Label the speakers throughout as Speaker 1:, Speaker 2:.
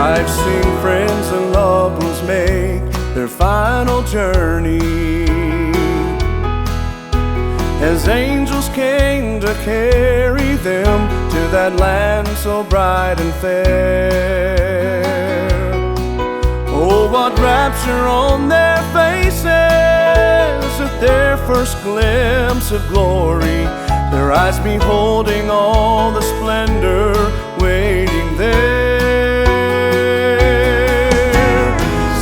Speaker 1: I've seen friends and loved ones make their final journey, as angels came to carry them to that land so bright and fair. Oh, what rapture on their faces at their first glimpse of glory, their eyes beholding all the splendor waiting there.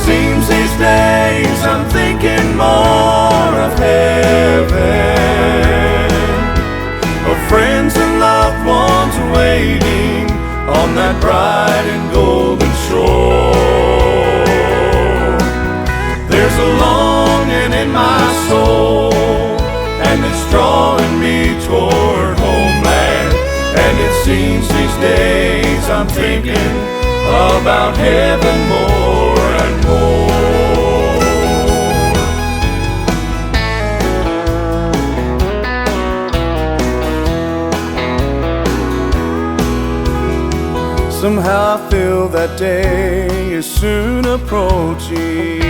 Speaker 1: Seems these days I'm thinking more of heaven, of friends and loved ones waiting on that bright and golden shore. There's a longing in my soul, and it's drawing me toward homeland. And it seems these days I'm thinking about heaven more and more. Somehow I feel that day is soon approaching,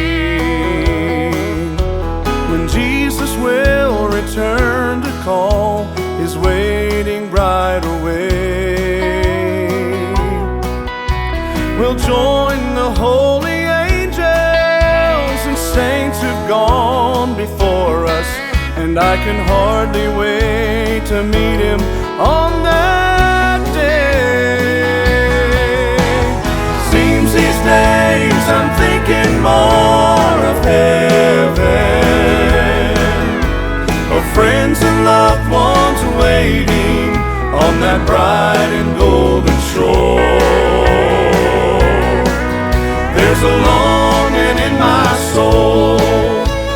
Speaker 1: when Jesus will return to call His waiting bride away. We'll join the holy angels and saints who've gone before us, and I can hardly wait to meet Him on that day. Seems these days I'm thinking more of heaven, of friends and loved ones waiting on that bright and golden shore. There's a longing in my soul,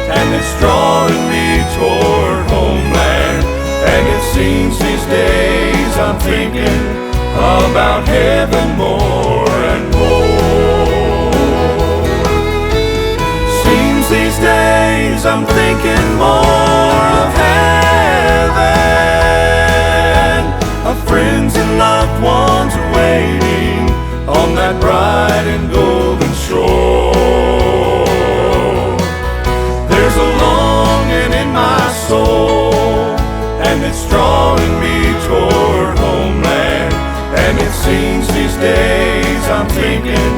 Speaker 1: and it's drawing me toward homeland. And it seems these days I'm thinking about heaven more and more. Seems these days I'm thinking more of heaven, of friends and loved ones waiting on that bright and golden shore. There's a longing in my soul, and it's drawing me toward homeland. And it seems these days I'm thinking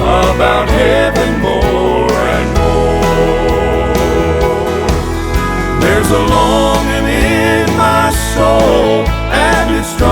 Speaker 1: about heaven more and more. There's a longing